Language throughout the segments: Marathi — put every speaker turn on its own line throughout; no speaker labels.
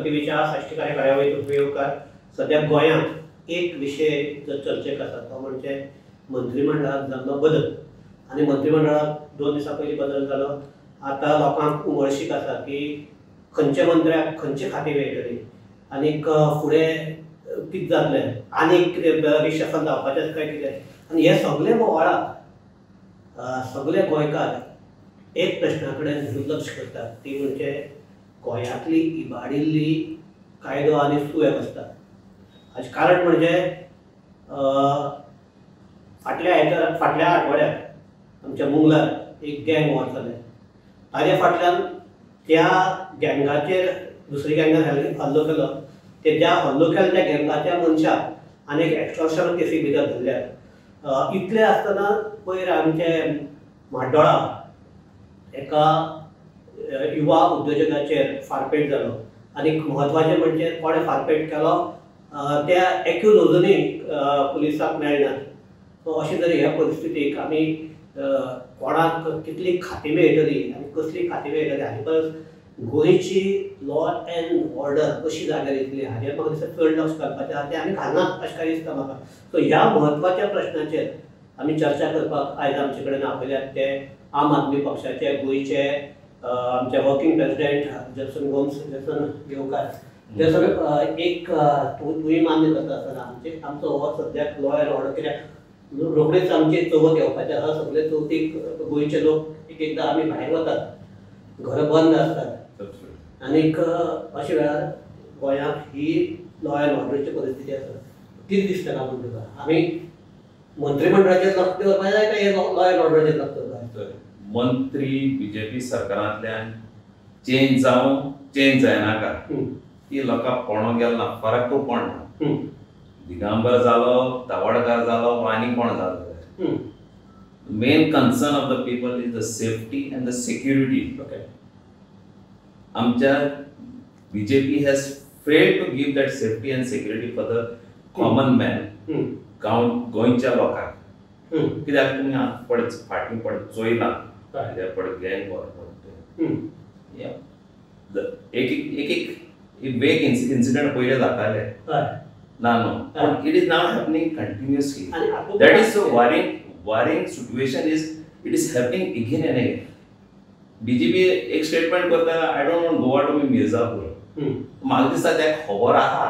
टीव्हीच्या साश्टीकार्य कार्यावळीत उपयोगकार सध्या गोंयांत एक विशय जो चर्चेक आसा तो म्हणजे मंत्रिमंडळात जाल्लो बदल. आनी मंत्रिमंडळात 2 दिसां पयलीं बदल जालो. आतां लोकांक उमळशीक आसा की खंयच्या मंत्र्याक खंयची खाती मेळटली आनीक फुडें कितें जातलें, आनीक कितें रिशफल जावपाचें काय कितें. आनी हे सगळे बोवाळाक सगळे गोंयकार एक प्रश्ना कडेन दुर्लक्ष करतात, ती म्हणजे गोंयांतली इबाडिल्ली कायदो आनी सुवेवस्था. हाचें कारण म्हणजे फाटल्या आठवड्याक आमच्या मुंगलार एक गँग वॉर जालें. ताजे फाटल्यान त्या गँगाचेर दुसरी गँगान हल्लो केलो. त्या हल्लो केल्ल्या त्या गँगाच्या मनशाक आनी एक्स्टॉर्शन केसी भितर धरल्यात. इतलें आसतना पयर आमचे म्हाड्डोळा एका युवा उद्योजकाचेर फारपेट जालो. आनी म्हत्वाचें म्हणजे कोणें फारपेट केलो त्या एक्यूज अजुनूय पुलिसाक मेळनात. सो अशे तरेन ह्या परिस्थितीक आमी कोणाक कितली खाती मेळटली आनी कसली खाती मेळटली हाचे परस गोंयची लॉ एंड ऑर्डर कशी जाग्यार येतली हाचेर म्हाका दिसता चड लक्ष घालपाचें आसा. तें आमी घालनात अशें काय दिसता म्हाका. सो ह्या म्हत्वाच्या प्रश्नाचेर आमी चर्चा करपाक आयज आमचे कडेन आपयल्यात ते आम आदमी पक्षाचे गोंयचे आमचे वर्किंग प्रेसिडेंट जर्सन घेवकार. जर्सन एक तुवें मान्य करता आसतना आमचो हो सद्याक लॉ एंड ऑर्डर कित्याक रोखडेच आमची चवथ येवपाचें आसा. सगळे चवथीक गोंयचे लोक एक एकदां आमी भायर वतात, घरां बंद आसतात आनीक अशे वेळार गोंयांत ही लॉ एंड ऑर्डरची परिस्थिती आसा. कितें दिसता काय म्हणटा तुका? आमी मंत्रिमंडळाचेर लक्ष दवरपाक जाय काय हे लॉ एंड ऑर्डराचेर लक्ष दवरपाक जाय?
मंत्री बीजेपी सरकारांतल्यान चेंज जावं चेंज जायनाका ती लोकांक पळोवंक गेलो ना. फरक तो पडना. दिगंबर जालो, तवडकार जालो वा आनी कोण जालो, main concern of the people is the safety and the security. आमच्या BJP has failed to give that safety and security for the common man, गोंयच्या लोकांक. कित्याक तुमी फाटीं पडत चोयला गँग वॉर एक वेग इन्सिडेंट पयले जाताले ना no, but it is now happening continuously. That is so worrying situation it is happening again and again. BJP एक स्टेटमेंट करता, I don't want Goa to be Mirzapur. म्हाका दिसता त्याक खबर आहा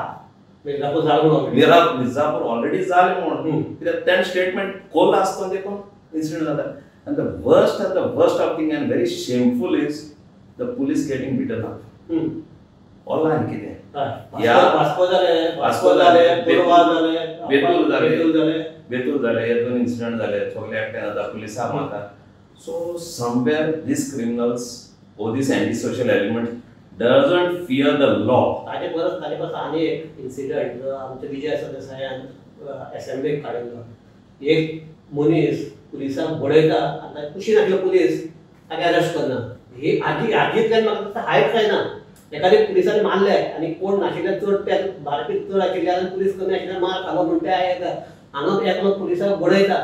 मिर्झापूर ऑलरेडी जालें म्हणून. कित्याक त्या स्टेटमेंट कोल्ला आसतना ते कोण इन्सिडेंट जाता. And the worst of thing and very shameful is the police getting beaten up. All आनी कितें बेतूल जाले हे 2 इन्सिडेंट जाले. सगळे एकठांय जाता, पुलिसाक मारता. So somewhere these criminals or this antisocial element doesn't fear the law.
ताजे परस आनी एक इन्सिडेंट जो आमच्या विजय सरदेसायान असेंब्लीक काडिल्लो. एक मनीस पुलिसाक बडयता आनी कुशीन आसलो पुलीस ताका अरेस्ट करना. ही आदींतल्यान म्हाका दिसता हायप जायना. एखादे पुलिसांनी मारले आनी कोण नाशिल्ले चड त्या भारपीत चड आशिल्ल्यान पुलीस कमी आशिल्ल्यान मार खालो म्हणटा हांगा एकलो पुलिसाक बडयता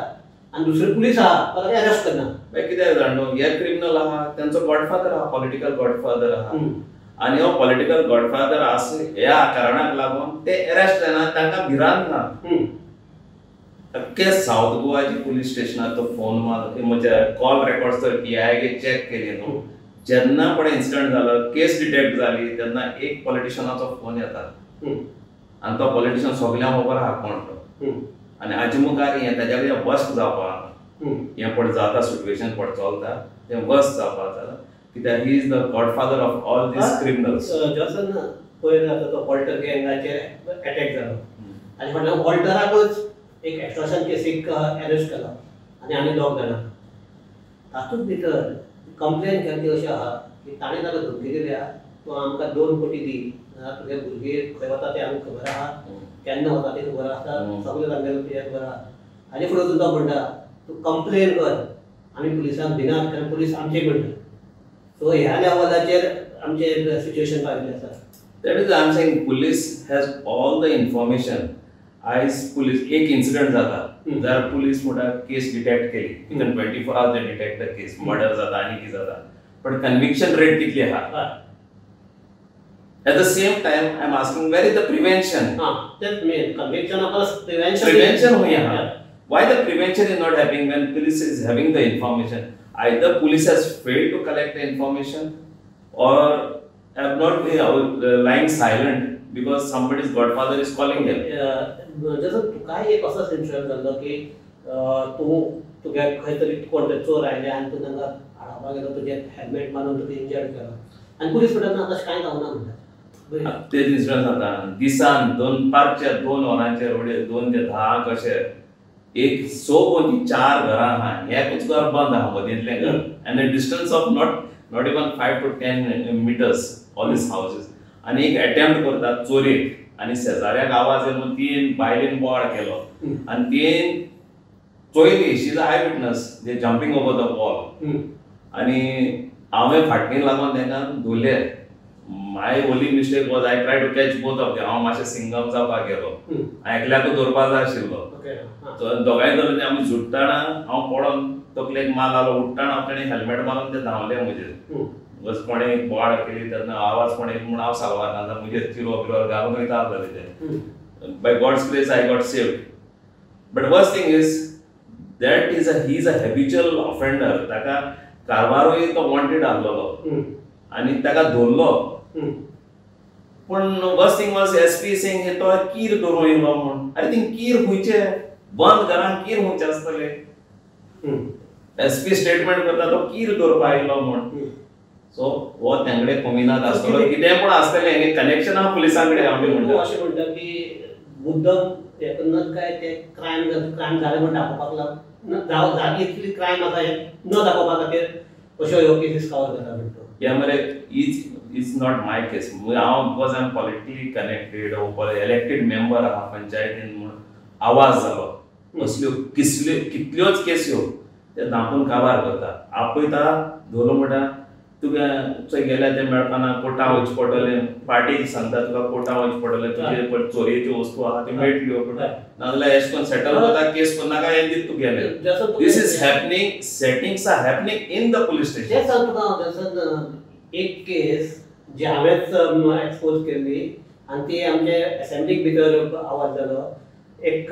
आनी दुसरे पुलीस आहा ताका अरेस्ट करना.
कितें जाणो हे क्रिमिनल आहा, त्यांचो गॉडफादर आहा, पॉलिटिकल गॉडफादर आहा. आनी हो पॉलिटिकल गॉडफादर आसले ह्या कारणाक लागून ते अरेस्ट जायना, तांकां भिरांत ना. अख्खे साऊथ गोवाची पुलीस स्टेशनार तो फोन म्हणजे कॉल रेकॉर्ड्स तर PI चेक केले न्हू. जेन्ना पण इन्सिडंट जालो, केस डिटेक्ट जाली तेन्ना एक पॉलिटिशियनाचो फोन येता आनी तो पॉलिटिशियन सगळ्यांक खबर आहा कोण तो. आनी हाचे मुखार हें ताच्या कडेन वर्स्ट जावपाक हें पड जाता, सिच्युएशन पड चलता तें वर्स्ट जावपाक जाता. कित्याक he is the godfather of all these criminals.
जसं पयर आतां तो ऑल्टर गँगाचेर अटॅक जालो आनी फाटल्यान ऑल्टराकूच एक एक्स्ट्रॉशन केसीक अरेस्ट केलो आनी 2 जाणां. तातूंत भितर कंप्लेन केल्ली अशी आहा की ताणें ताका धमकी दिल्या, तूं आमकां 2 कोटी दी, तुगे भुरगीं खंय वता तें आमकां खबर आहा, केन्ना वता तें खबर आसा, सगळें तांगेलें कितें खबर आहा. हाजे फुडें सुद्दां म्हणटा तूं कंप्लेन कर, आमी पुलिसांक भिनात कारण पुलीस आमचे म्हणटा. सो ह्या लेवलाचेर आमचें सिच्युएशन पाविल्लें आसा.
That is I am saying police has all the information. आयज पुलीस एक इन्सिडंट जाता जाल्यार पुलीस म्हणटा केस डिटेक्ट केली, Vuitton 24 hours they detect the case. Murder जाता आनी कितें जाता, बट कन्विक्शन रेट कितली आहा At the same time, I'm asking, where is the prevention?
That means conviction plus prevention.
Prevention हुई है. Why the prevention is not happening when police is having the information? Either police has failed to collect the information, or have not been lying silent because somebody's godfather is calling them.
जसं तुका एक असो सिच्युएशन जाल्लो की तुगे खंय तरी कोण तरी चोर आयले आनी तूं तांकां हाडपाक गेलो, तुजें हेल्मेट मारून तुका इंजर्ड केलो आनी पुलीस म्हणटा तशें कांय जावना म्हणटा.
तेच इन्सिडंट जाता. दिसान 2 वरांचे रोडे 2 ते 10 कशे एक 4 घरां आहा, एकूच घर बंद आहा मदींतलें घर, आनी distance of not even 5 to 10 meters all this houses. आनी एक अटेम्प्ट करतात चोरेक, आनी शेजाऱ्याक आवाज येलो, तीन बायलेन बोवाळ केलो आनी तीन चोयली. She is eye witness, they jumping over the wall. आनी हांवें फाटणीं लागून तांकां धुले. My only mistake was I try to catch both of them. हांव मातशें सिंगम जावपाक गेलो, एकल्याकूच दवरपाक जाय आशिल्लो. दोगांय धरून आमी झुट्टाना हांव पडोन तकलेक माल आलो, उठ्ठाना ताणें हेल्मेट मारून ते धांवले म्हजेर. बस कोणें बोवाळ केली तेन्ना आवाज कोणें म्हूण हांव सागवार ना, म्हजेर चिरो बिरो घालून वयता आसलो तेजे. By God's grace I got saved. But worst thing is that he is a habitual offender. ताका कारवारूय तो वॉन्टेड आसलेलो आनी ताका धरलो. पूण worst thing was SP saying तो कीर धरून येयलो म्हूण. आरे थिंग कीर खुंयचे? बंद घरान कीर खुंयचे आसतले? SP स्टेटमेंट करता तो कीर धरपाक येयलो म्हूण. सो हो तेंगडे कमिनात आसतलो, कितें पूण आसतलें. कनेक्शन आहा पुलिसां कडेन आमी म्हणटा.
अशें म्हणटा की मुद्दम हे करनात काय ते क्रायम जाले म्हण दाखोवपाक लागून जागी इतली क्रायम आसा हे न दाखोवपा खातीर अश्यो ह्यो केसीस कवर करता म्हणटा.
या मरे इज नॉट माय केस. हांव because I am politically connected, elected member आहा पंचायतीन म्हूण आवाज जालो. असल्यो कितल्योच केस्यो ते धांपून काबार करता. आपयता धोलो म्हणटा तुका थंय गेल्यार ते मेळपाना, कोर्टां वयचें पडटलें. पार्टीक सांगता तुका कोर्टां वयचें पडटलें, तुजे चोरयेच्यो वस्तू आहा त्यो मेळटल्यो. नाजाल्यार एश कोन्न सेटल करता केस कोन्ना काय हें दीत तुगेलें. This is happening, settings are happening in the police station.
तें सांगता तुका एक केस जी हांवेंच एक्सपोज केल्ली आनी ती आमचे असेंब्लीक भितर आवाज जालो. एक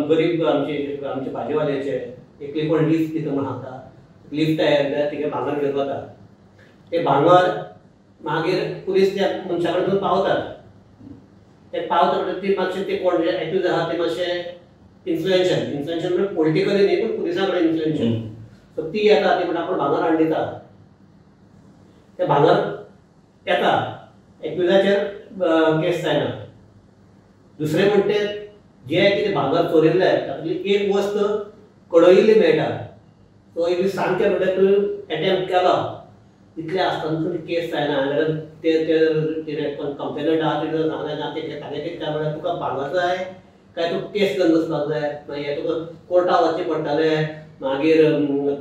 गरीब आमचे भाजीवाल्याचे एकली कोण लिफ्ट दिता म्हूण सांगता. लिफ्ट आयल्या तिगे भांगर घेवन वता. ते भांगर मागीर पुलीस त्या मनशा कडेन पावतात. ते पावता म्हणटा ती मातशें ते कोण जे एक्यूज आहा ते मातशें इन्फ्लुएन्शियल म्हणजे पॉलिटिकली न्ही पूण पुलिसां कडेन इन्फ्लुएन्शियल. सो ती येता, ती म्हणटा आपूण भांगर हाडून दिता. ते भांगर येता, एक्युजाचेर केस जायना. दुसरें म्हणटे जे कितें भांगर चोरिल्लें तातूंतली एक वस्त कडयिल्ली मेळटा. सो इफ सामकें म्हणटा तूं एटेम्प्ट केलो इतलें आसतना तुजी केस जायना जाल्यार ते कंप्लेनंट आहा तिणें सांगलें ना ते ताणें कितें काय म्हळ्यार तुका भांगर जाय काय तुका केस घेवन बसपाक जाय. मागीर तुका कोर्टाक वचचें पडटलें, मागीर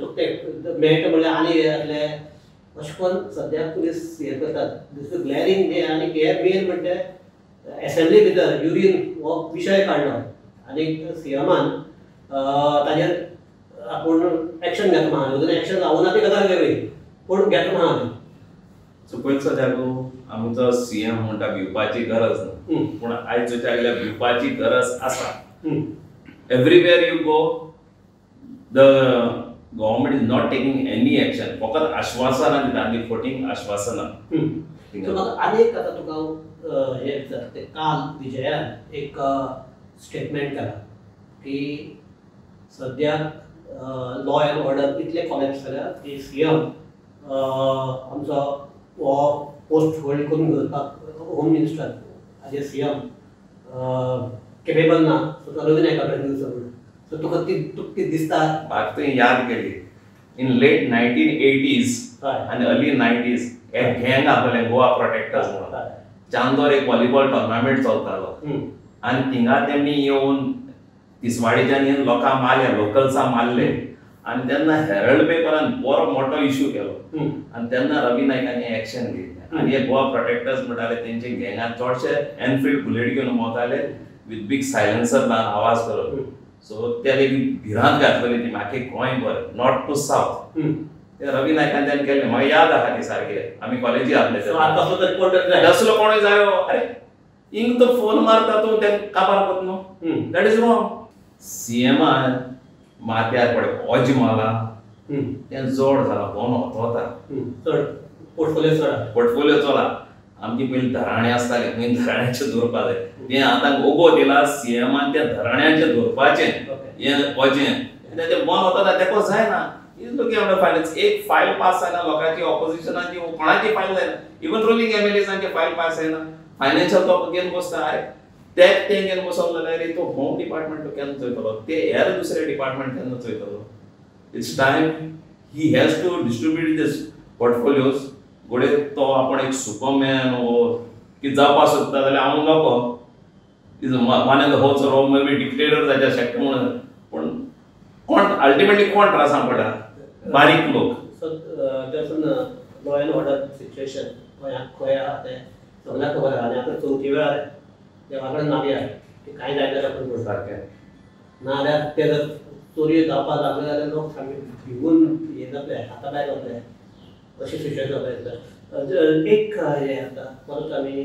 तुका तें मेळटा म्हणल्यार आनी हें जातलें. अशें करून सद्याक पुलीस हें करतात. दिस इज ग्लॅरिंग हें. आनी हे मेन म्हणजे असेंब्ली भितर युरीन हो विशय काडलो आनी CMान ताजेर आपूण एक्शन घेता म्हणून. अजून एक्शन जावना ती गजाल वेगळी, पूण घेता म्हणून.
सो पयलीं सद्याक आमचो CM म्हणटा भिवपाची गरज ना, पूण आयज चोवच्या गेल्यार भिवपाची गरज आसा. Everywhere you go the government is not taking any action. फकत आश्वासनां दिता आनी फोटींग आश्वासनां.
म्हाका आनी एक आतां तुका हें ते काल विजयान एक स्टेटमेंट केला की सद्याक लॉ एंड ऑर्डर इतले कॉलेप्स जाल्या की CM आमचो हो पोस्ट होल्ड करून दवरपाक होम मिनिस्टर हाजे CM केपेबल ना. सो तो रवी नायका कडेन दिवचो म्हणून. सो तुका ती दिसता?
म्हाका तुवें याद केली इन लेट 1980s आनी अर्ली 90s एक गँग आसलेलें गोवा प्रोटेक्टर्स म्हणून. चांदोर एक व्हॉलीबॉल टोर्नामेंट चलतालो आनी थिंगा तेमी येवन तिसवाडीच्यान येवन लोकां मारले, लोकल्सां मारले. आनी तेन्ना हेरल्ड पेपरान बरो मोठो इश्यू केलो आनी तेन्ना रवी नायकानी एक्शन घेतलें. आनी हे गोवा प्रोटेक्टर्स म्हणटाले तेंचे गँगान चडशे एनफिल्ड बुलेट घेवन वताले विथ बीग सायलेन्सर लावन आवाज करप. सो ते लेगीत भिरांत घातलेली ती म्हाका गोंयभर नॉर्थ टू सावथ. ते रवी नायकान त्याने केले म्हाका याद आहा ती सारखे आम्ही कॉलेजी आसले
कसलो तरी कोण तरी जाय
असलो कोणूय जायो अरे इंग तो फोन मारता तूं ते काबार कोत न्हू दॅट इज रॉंग सीएमान माथ्यार पडे अजमला तें जोड जाला कोण होता
चड
पोर्टफोलिओ चला आमची पयलीं धराणे आसताले खंय धराण्याचे दवरपा जाय तें आतां ओगो दिला सीएमान त्या धराण्याचे दवरपाचें हें वजें तें बंद होता तेको जायना इज लुकिंग आफ्टर फायनान्स एक फायल पास जायना लोकांची ऑपोजिशनाची कोणाची फायल जायना इवन रुलिंग एमएलएसांची फायल पास जायना फायनान्शियल तो घेवन बसता अरे तें घेवन बसोंक जाल्यार तो होम डिपार्टमेंट केन्ना चोयतलो ते हेर दुसरे डिपार्टमेंट केन्ना चोयतलो it's time he has to distribute this portfolios घोडे तो आपण एक सुपरमॅन वो कितें जावपा सोदता जाल्यार हांव नको is one of the holes row may be dictator जावचे शकता म्हणून पूण कोण अल्टिमेटली कोण त्रासां पडटा बारीक लोक
सो जसून लॉ एंड ऑर्डर सिच्युएशन खंय आहा तें सगळ्यांक खबर आहा आनी आतां चवथी वेळार देवा कडेन मागया की कांय जायना जाल्यार
सारकें
ना जाल्यार ते जर चोरी जावपाक लागले जाल्यार लोक सामके भिवून हे जातले हाता भायर जातले अशी सिच्युएशन जाता एक हें आतां परत आमी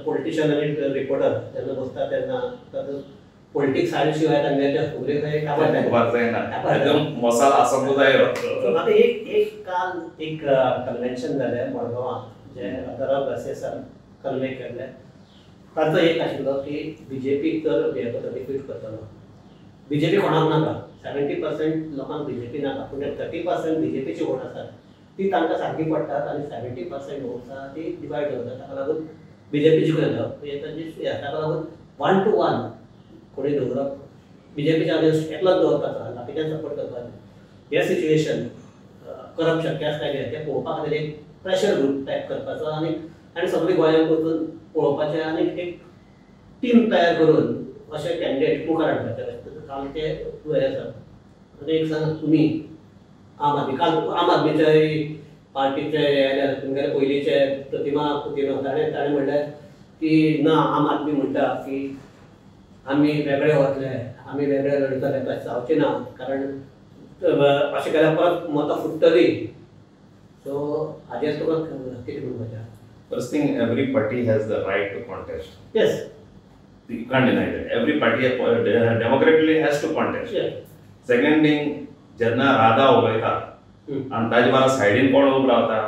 पॉलिटिशियन आनी रिपोर्टर जेन्ना बसता तेन्ना पॉलिटिक्स सायन्स शिवाय तांगेल्या खबरे खंय काबार जायना
एकदम मसाला आसंक जाय
आतां एक काल एक कन्वेन्शन जालें मडगांवां जे अथर्व गासेसान कन्वे केल्लें ताचो एक आशिल्लो की बीजेपीक तर हे करता डिफीट करतलो बीजेपी कोणाक नाका 70% लोकांक बीजेपी नाका पूण 30% बीजेपीची वोट आसात ती तांकां सारकी पडटात आनी 70% वोट्स आहा ती डिवायड जाता ताका लागून बीजेपी जिखयता ताका लागून 1 to 1 कोणी दवरप बीजेपीच्या अगेन्स्ट एकलोच दवरपाचो बाकीच्यांक सपोर्ट करपाचो हे सिच्युएशन करप शक्य आसता कितें तें पळोवपा खातीर एक प्रेशर ग्रूप टायप करपाचो आनी सगळीं गोंयांत वचून पळोवपाचें आनी एक टीम तयार करून अशे कॅन्डिडेट मुखार हाडपाचे काल ते हे आसा आनी एक सांग तुमी आम आदमीचे पार्टीचे हे तुमगेले पयलींचे प्रतिमा कुतीनो ताणें म्हणलें की ना आम आदमी म्हणटा की आमी वेगळे वतले आमी वेगळे लढतले तशें जावचें ना कारण अशें केल्यार परत मतां फुट्टली सो हाजेर तुका कितें म्हणपाचें
First thing, every party has the right to contest.
Yes.
You can't deny that. Every party democratically has to contest.
Yeah.
Second thing, जेन्ना राधा उलयता आनी ताजे बारा सायडीन कोण उबो रावता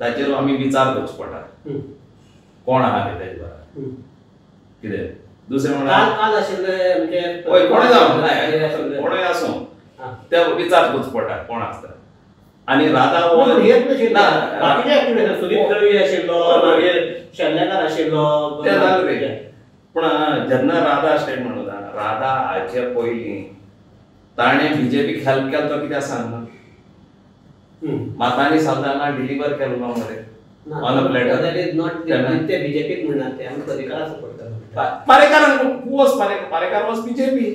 ताचेर आमी विचार करचो पडटा कोण आहा ते ताजे बारा कितें दुसरें म्हणल्यार
काल आशिल्ले म्हणजे
हय कोणूय जावं कोणूय आसूं ते विचार करचो पडटा कोण आसता आनी राधा
बाकीचे एक्टिव्हिटी सुदीप दळवी आशिल्लो मागीर शेल्लेकार आशिल्लो
ते जालें रे पूण जेन्ना राधा स्टेटमेंट होता राधा हाचे पयलीं ताणें बीजेपीक हेल्प केलो तो कित्याक सांगना मातांनी साल्दाना डिलिव्हर केलो ना मरे on a platter
that is not ते बीजेपीक म्हणनात ते आमी पर्रीकाराक सपोर्ट करता
Parrikar was Parrikar was BJP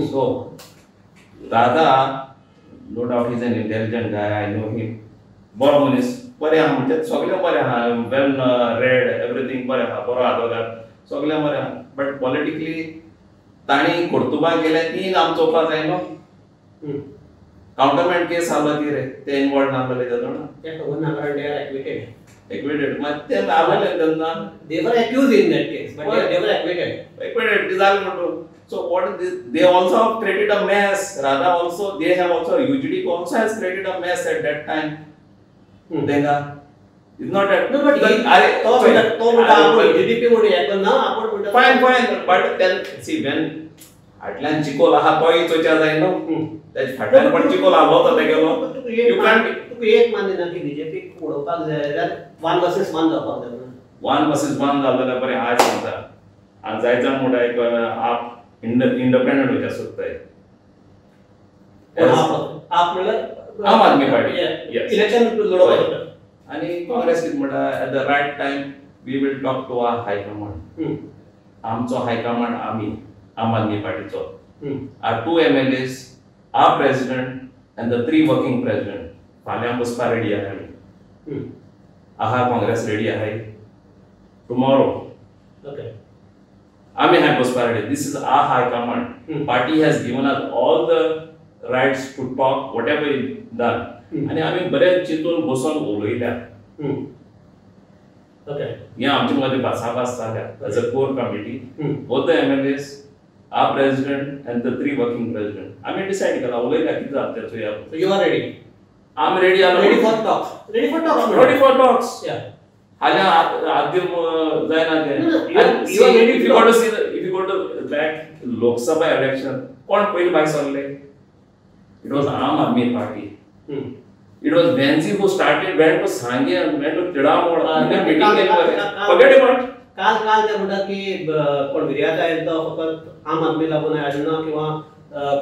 so rather no doubt is an intelligent guy I know him बरो मनीस बरें आहा म्हणजे सगळें बरें आहा वेल रेड एवरीथींग बरें आहा बरो आदोगार सगळें बरें आहा बट पॉलिटिकली ताणी कोर्तुबाक गेले ती नाम चोवपाक जाय न्हू काउंटरमेंट केस आसलो ती रे ते इनवॉल्व नासले जालो ना
ते खबर ना कारण दे आर
एक्विटेड मात ते लागले तेन्ना
they were accused in that case but they were
acquitted ती जाले म्हणटो so what they also have created a mess Radha also they have also UGD also has created a mess at that time denga is not that
no but to आपण GDP म्हणू याको ना आपण म्हणतो
fine but then see when आटल्यान चिकोल आहा तोय चोच्या जाय नो त्याच फाटल्यान पण चिकोल आलो होता ते गेलो you can't
तुका एक मान्य ना की बीजेपी उडोवपाक जाय जाल्यार 1 versus 1 जावपाक जाय
1 versus 1 जाल्यार बरें आज सांगता आज जायचा मोठा एक आप इंडिपेंडेंट होच्या सोदताय
आप म्हणल्यार
आम आदमी पार्टी
इलेक्शन लडोवपाक
आनी काँग्रेस कितें म्हणटा at the right time we will talk to our high command आमचो हाय कमांड आमी आम आदमी पार्टीचो our 2 MLAs our president and the 3 working president फाल्यां बसपा रेडी आहा आमी आहा काँग्रेस रेडी आहाय टुमॉरो
ओके
आमी हाय बसपा ready this is our high command party has given us all the rights to talk whatever is done आणि आम्ही बरेच चिंतून बसून उलयल्या हे आमच्या मध्ये भासाभास जाल्या as a core committee both the MLAs our president and the 3 working president आम्ही डिसाइड केला उलयल्या किती जाता त्याचो yeah
you are ready
I'm ready. I'm
ready for talks. Ready for talks.
Ready for talks.
Yeah.
हाल्या आदिम जायना ते.
You are ready
if you go to see the, if you go to back Lok Sabha election, कोण पहिले भाई सरले? It was Aam Aadmi Party. It was Benzi who started went to Sangye and went to Tidamod. Forget about.
काल ते म्हणतात की कोण विर्यात आयल तो फक्त आम आदमी लागून आयल ना किंवा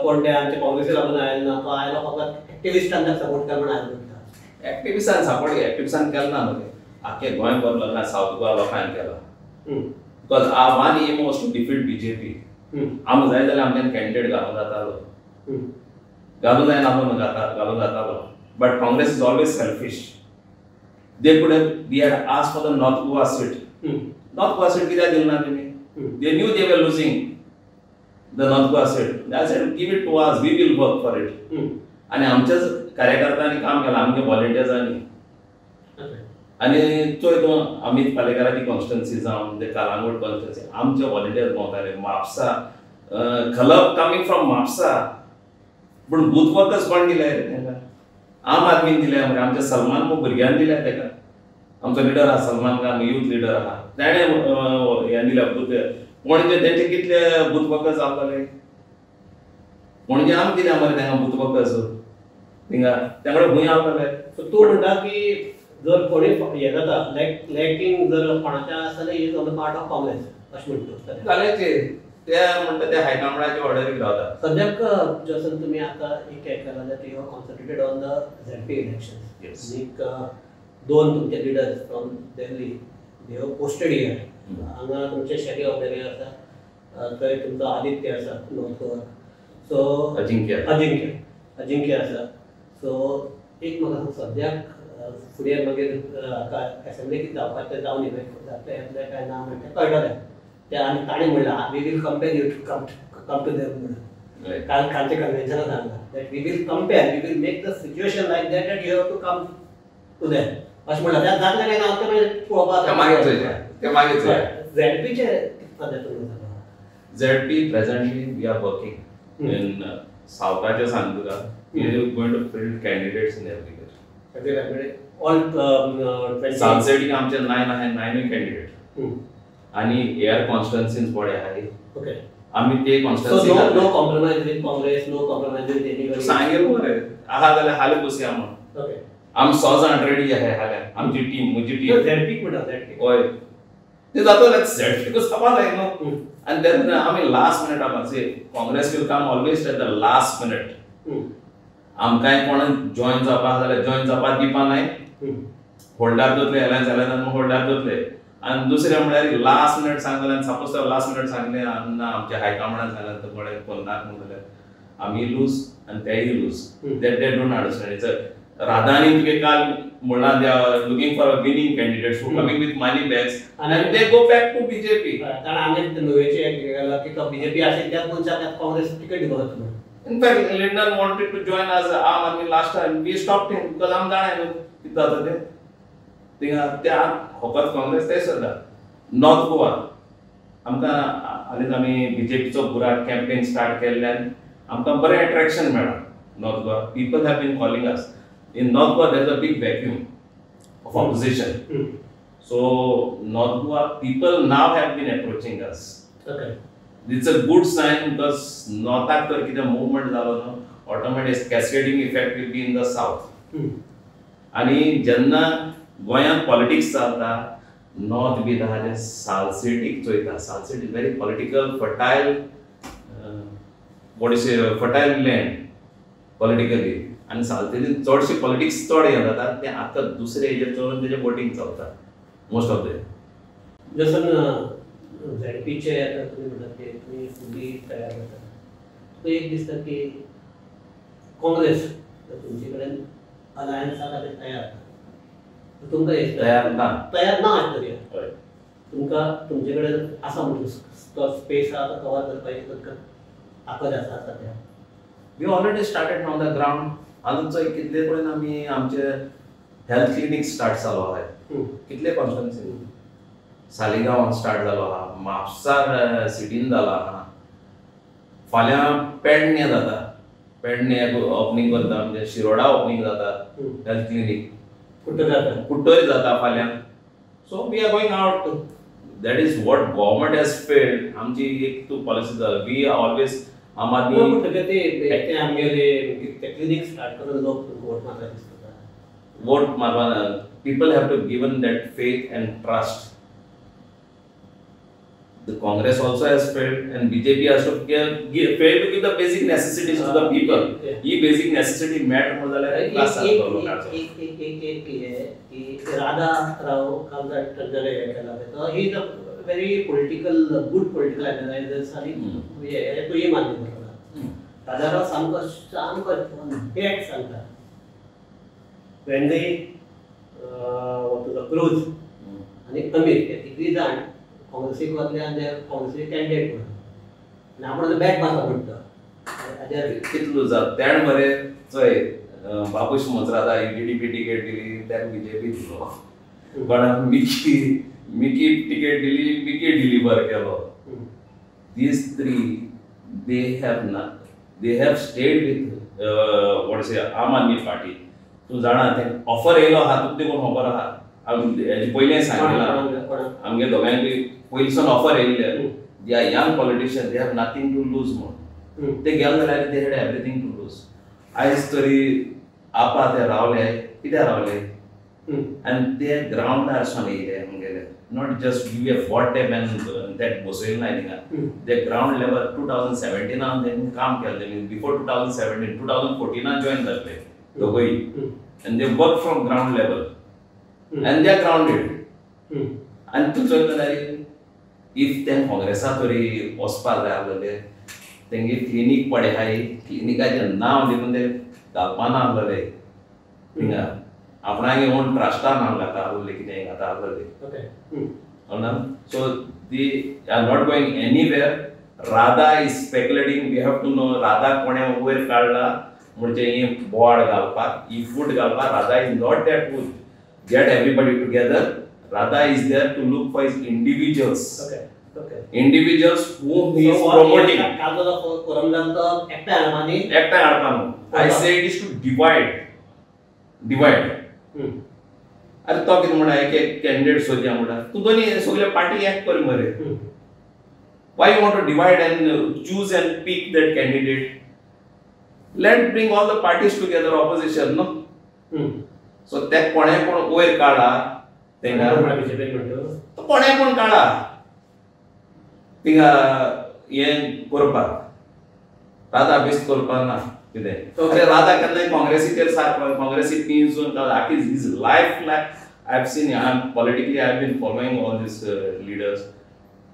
कोण ते आमचे काँग्रेसी लागून आयल ना तो आयलो फक्त एक्टिविस्टांना सपोर्ट करून आयल म्हणटा
एक्टिविस्टांना सपोर्ट एक्टिविस्टांना केला ना मध्ये आखे गोंयभर लोकांना साऊथ गोवा लोकांनी केला because our one aim was to defeat BJP आम जाय जाल्यार आमच्यान कॅन्डिडेट घालूंक जातालो घालूंक जायना घालूंक जातालो but Congress is always selfish they could we had asked for the North Goa seat North Goa seat कित्याक दिली ना तेमी they knew they were losing the North Goa seat they said give it to us we will work for it आणि आमच्याच कार्यकर्त्यांनी काम केलं आमच्या व्हॉलंटियर्सांनी आणि चोय तो अमित पालेकराची कॉन्स्टिट्युएन्सी जावन ते कालांगूट कॉन्स्टिट्युएन्सी आमचे व्हॉलंटियर्स भोंवताले म्हापसा खलप कमिंग फ्रॉम म्हापसा पूण बूथ वर्कर्स कोण दिले तेंकां आम आदमीन दिले म्हणजे आमच्या सलमान भुरग्यांनी दिले तेका आमचो लिडर आहा सलमान खान यूथ लिडर आहा ताणें हें दिल्या पणजे तेंचे कितले बूथ वर्कर्स जावताले पणजे आम दिल्या मरे तेंकां बूथ वर्कर्स थिंगा तेंकडे खंय आवताले
सो तूं म्हणटा की जर कोणी हे जाता लॅकिंग जर कोणाच्या आसले is on the part of Congress अशें म्हणटा
जालेचे ते म्हणटा ते हायकमांडाचे ऑर्डरीक रावता
सद्याक जसं तुम्ही आता एक केला that you are concentrated on the ZP elections एक 2 तुमचे leaders from Delhi they have posted here हांगा तुमचे शेटे वगैरे आसा थंय तुमचो आदित्य आसा नॉर्थ गोवा सो अजिंक्य आसा सो एक म्हाका सद्याक फुडें मागीर असेंब्ली कितें जावपाक तें जावन जातलें येतलें काय ना म्हणटा कळटलें ते आनी ताणें म्हणलां we will compare you to come to them म्हणून कालचे कन्वेन्शनाक सांगलां that we will compare we will make the situation like that that you have to come to them अशें म्हणलां तें जातलें काय ना तें पळोवपाक
ते मागीर
झॅडपीचे सद्या तुमी
ZP presently we are working in सावथाचे सांगता we are going to field candidates in everywhere
all
सांसेडी आमचे 9 कॅन्डिडेट आणि एअर कॉन्स्टिट्युएन्सीज बरे आहे
ओके
आम्ही ते
so
constituency
no compromise with Congress no compromise with anybody
सांगेल बरे आहा जाल्यार हाले बसया म्हण
ओके
आम 100 जाण रेडी आहे हाल्या आमची टीम म्हजी टीम
झॅडपी म्हणटा झॅडपी
होय ते जातो सेट बिकॉज सपा जाय नो and then आमी लास्ट मिनिट आपण say Congress will come always at the last minute आमकां कोण जॉइन जावपाक जाल्यार जॉइन जावपाक दिवपा नाही होल्डार दोतले अलायन्स अलायन्स होल्डार दोतले आणि दुसरे म्हळ्यार लास्ट मिनिट सांगले सपोज लास्ट मिनिट सांगले आमच्या हायकमांडान सांगले तर कोणे कोण नाक म्हणले आमी लूज आणि तेही lose that they don't understand it's राधानी तुगे काल म्हणला they are looking for a winning candidates who coming with money bags and they go back to BJP
कारण आम्ही नोवेचे एक गेला की तो बीजेपी असेल त्यात कोणच्या काँग्रेस तिकीट दिलं होतं
in fact Lyndon wanted to join as Aam Aadmi last time we stopped him because आम जाणाय किती जाता ते तिंगा त्या होकत काँग्रेस ते सदा नॉर्थ गोवा आमकां आनीक आमी बीजेपीचो बुराक कॅम्पेन स्टार्ट केल्ल्यान आमकां बरें अट्रॅक्शन मेळ्ळा North Goa people have been calling us in North Goa there is a big vacuum of opposition so North Goa people now have been approaching us
okay
it's a good sign because northak तर कितें movement जालो न्हू automatic cascading effect will be in the south आणि जेन्ना गोंयांत पॉलिटिक्स चलता नॉर्थ बी आहा सालसेटीक चोयता Salcete is very political fertile what is fertile land politically आणि सालसेटीन चडशी पॉलिटिक्स चड हे जाता ते आतां दुसरे हेजे चलून तेजे वोटिंग चलता मोस्ट ऑफ द
जसं झॅडपीचे आता तुम्ही म्हणतात की तुम्ही फुली तयार जाता तो एक दिसता की काँग्रेस तुमचे कडेन अलायन्सा खातीर तयार तुमकां
तयार ना
आसतली तुमकां तुमचे कडेन आसा म्हणून तो स्पेस आसा तो कवर करपाची तुमकां ताकद आसा सद्या
we already started on the ground. आजूनचो कितले पळय आमी आमचे हेल्थ क्लिनिक स्टार्ट जालो आहाय. कितले कॉन्स्टिट्युएन्सी सालिगांव स्टार्ट जालो आहा, म्हापसार सिटीन जाला आहा, फाल्यां पेडणे जाता, पेडणे ओपनिंग करता, म्हणजे शिरोडा ओपनिंग जाता हेल्थ क्लिनिक, कुट्टोरी जाता फाल्यां. So we are going out. That is what government has failed. आमची एक तू पॉलिसी जाला, we always Aam Aadmi
clinic start करून लोक वोट मारता दिसता.
वोट मारवा, people have to given that faith and trust. The Congress also has failed, and BJP has to fail to give the basic necessities to the people. ये basic necessity met हो जाला है क्लास सात लोकांचा.
एक राधा राव कामदार जरे केला तो ही is a very political, good political analysis आणि हे तो ये मान्य करता. राधा राव सांगता एक सांगता when they what to the Cruz आणि अमीर हे तिघी जाण काँग्रेसीक वतल्यान जे काँग्रेसी कॅन्डिडेट म्हणून आणि आपण बॅक मारता म्हणटा
कितलो जा त्याण मरे चोय बाबूश मोजरादा ईडीपी टिकेट दिली त्याक बीजेपी दिलो, पण मिकी टिकेट दिली मिकी डिलिव्हर केलो. these three they have stayed with what say आम आदमी पार्टी. तू जाणा ते ऑफर येयलो आहा, तुका ते कोण खबर आहा? हेजे पयलें सांगिल्लें आमगे दोगांयकूय पयलींसून ऑफर येयल्ले. They are young politician, they have nothing to lose म्हणून ते गेले जाल्यार they had everything to lose. आयज तरी आपा ते रावले, कित्याक रावले? आनी ते ग्रावंडारसून येयले आमगेले, not just give a WhatsApp and that बसयले नाय थिंगा. ते ग्रावंड लेवल 2017 तेंणी काम केलें. बिफोर 2017 2014 जॉइन जाल्ले दोगूय, and they work from ground level and they are grounded. And तू चोय जाल्यार if ते काँग्रेसा तरी वचपाक जाय आसलेले, तेंगे क्लिनीक पडे आहाय, क्लिनिकाचें नांव दिवन ते घालपा ना आसलेले थिंगा. आपणागे ओन ट्रस्टा नांव घाता आसलेले, कितें घाता आसलेले. So they are not going anywhere. Radha is speculating. We have to know Radha कोणे वयर काडला म्हणजे हे बोर्ड घालपाक, ही फूट घालपाक. Radha is not there to get everybody together. Radha is there to look for his individuals. Individuals whom he is promoting.
कालचा फोरम जातो एकटा
हाडपानो. I say it is to divide. अरे तो कितें म्हणा एक कॅन्डिडेट सोदया म्हणा, तू दोनी सगळे पार्टी एक कर मरे. Why you want to divide and choose and pick that candidate? Let's bring all the parties together, opposition, no? So that कोणे कोण वयर काढा तेंगा
बीजेपी म्हणतो
तो कोणे कोण काढा तिंगा हे करपाक. राधा बेस करपाक ना कितें. अरे राधा केन्नाय काँग्रेसीचेर सारको काँग्रेसी पिंजून आखी his life I have seen. I am politically I have been following all these leaders.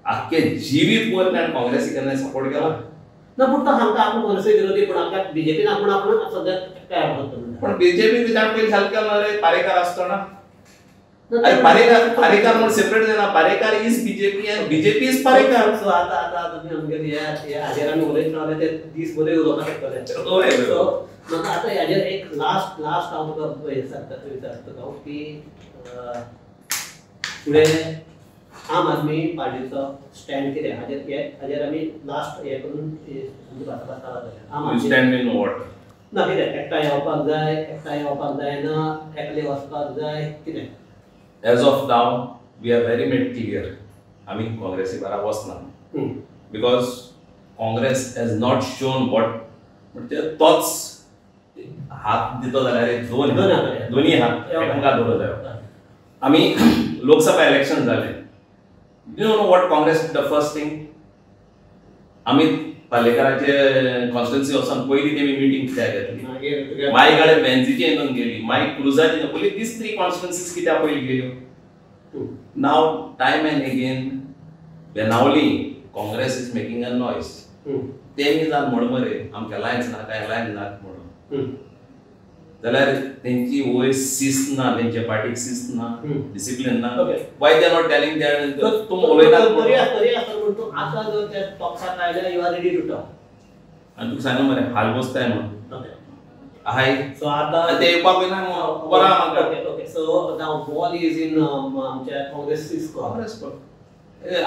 आख्खे जिवीत वर ताणें काँग्रेसी केन्नाय सपोर्ट केला
ना. पण तो हांगा आपण काँग्रेसी विरोधी, पण आपल्या बीजेपीन आपण सध्या काय म्हणतो.
पण बीजेपी विचार पयलीं हेल्प केलो रे पारेकार आसतना. अरे पारेकार म्हणून सेपरेट जायना. Parrikar is BJP and BJP is Parrikar.
So आता तुम्ही आमगे या हाजेरान उलयत रावले ते दीस बरे उलोवपाक शकतले. सो म्हाका आता हाजेर एक लास्ट हांव तुका विचारता की फुडें आम आदमी पार्टीचो स्टँड कितें हाजेर आमी लास्ट हे करून आम आदमी
स्टँड इन वॉट
ना कितें एकठांय येवपाक जाय ना, एकले वचपाक जाय कितें.
As of now, we are very much clear. आमी काँग्रेसी बारा वचना. Because Congress has not shown what म्हणजे तोच हात दितो जाल्यार दोन्ही हात एकांका धरलो जाय. आमी लोकसभा इलेक्शन जाले. You know what Congress did the first thing? Amit पालेकराचे कॉन्स्टिट्युएन्सी वचून पयलीं तेमी मीटिंग कित्याक घेतली. मायकडे बेन्झीची येवन गेली, माय क्रुजाची पयलीं दीस 3 कॉन्स्टिट्युएन्सीज कित्याक पयलीं गेल्यो. Now time and again Benaulim Congress is making a noise. तेमी जावन म्हण मरे आमकां लायन्स नाका लायन्स नाका म्हणून. जाल्यार तेंची वयर शिस्त ना, तेंच्या पार्टीक शिस्त ना, डिसिप्लिन ना. Y they are not telling that तुम उलयतात
तरी आसता म्हणून आता जर त्या टॉपसाक आयल्या you are ready to talk.
आनी तुका सांगला मरे हाल बसताय म्हणून
ओके
हाय
सो आता
ते येवपाक ना बरा म्हाका
okay okay so now ball is in आमच्या Congress
Congress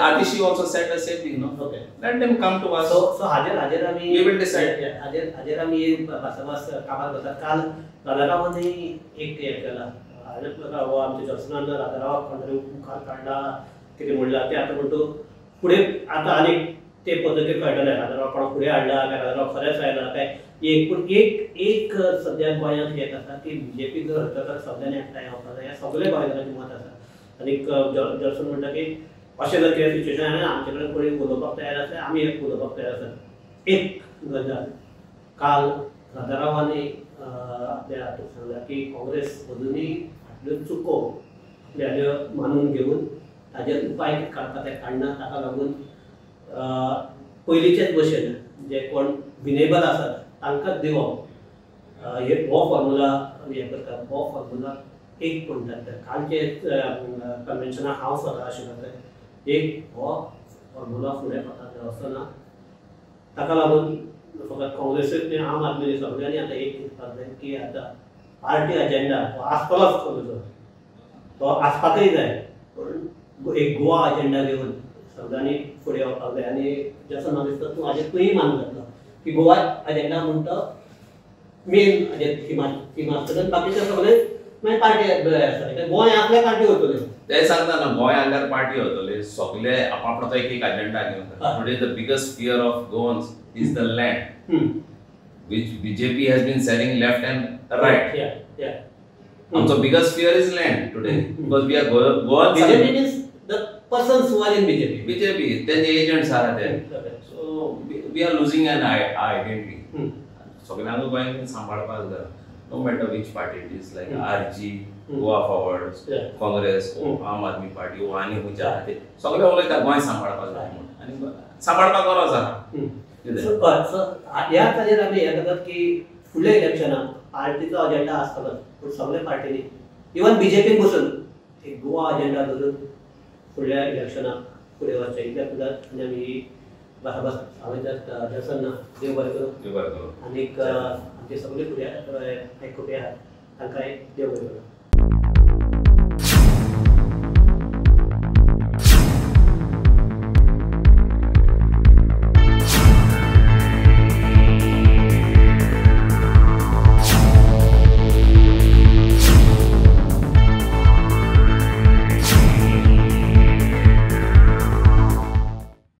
Adishi also said the same thing, no?
Okay.
Let them come to us.
So हाजेर आम्ही
We will decide.
हाजेर आम्ही बसाबस कामार करतात. काल राधारावांनी एक हे केला. राधाराव आमच्या जसनान राधाराव कोणतरी मुखार काढला किती म्हणला ते आता म्हणतो पुढे आता अनेक ते पद्धती कळटले राधाराव कोणा पुढे हाडला काय राधाराव खरेंच आयला काय एक सध्या गोंयांत एक आसा की बीजेपी जर हरकत सगळ्यांनी एकठांय येवपाक जाय सगळे गोंयकारांचें मत आसा आनी जर्सन म्हणटा की अशें जर कितें सिच्युएशन आसा आमचे कडेन कोणी उलोवपाक तयार आसा आमी एक उलोवपाक तयार आसा एक गजाल काल राधारावांनी आपल्या हातूंत सांगला की काँग्रेस अजुनूय फाटल्यो चुको आपल्याल्यो मानून घेवन ताजेर उपाय काडटा ते काडना ताका लागून पयलींचेच भशेन जे कोण विनेबल आसात तांकांच दिवप हो फॉर्मुला हे करतात हो फॉर्मुला एक म्हणटात कालचे कन्वेन्शनाक हांव स्वता आशिल्लो थंय एक हो फॉर्मुला फुडें वता असो ना ताका लागून फकत काँग्रेसीच न्ही आम आदमी सगळ्यांनी आतां एक चिंतपाक जाय की आतां पार्टी अजेंडा हो आसतलोच खंयचो तो आसपाकय जाय पूण एक गोवा अजेंडा घेवन सगळ्यांनी फुडें वचपाक जाय आनी जसो म्हाका दिसता तूं हाजेर तूंय मान घातलो की गोवा अजेंडा म्हणटा मेन हिमाचलांत बाकीचे सगळे मागीर पार्टी आसता गोंय आपल्या पार्टी वतल्यो
ते सांगता ना गोंय हांगार पार्टी वतले सगळे आपापलो एक अजेंडा घेवन today the biggest fear of Goans is the land which BJP has been selling left and right. Also biggest fear is land today because we are Goan.
BJP means the persons who are in BJP.
BJP, then the agents are there. So we are losing an identity. सगळ्यांक गोंयांत सांबाळपाक जाय. No matter which party it is, like RG, Goa Forward, Congress, Aam Aadmi Party, आनी खंयचे आहा ते सगळे उलयता गोंय सांबाळपाक जाय म्हणून आनी सांबाळपाक गरज आहा.
ह्या ताजेर आमी हे करतात की फुडल्या इलेक्शनाक पार्टीचो अजेंडा आसतलोच पूण सगळे पार्टीनी इवन बीजेपीन बसून एक गोवा अजेंडा धरून फुडल्या इलेक्शनाक फुडें वचचें इतल्या सुद्दां आनी आमी बस हांवें जर देव बरें करूं आनीक आमचे सगळे फुडें आयकुपी आहात तांकांय देव बरें करूं.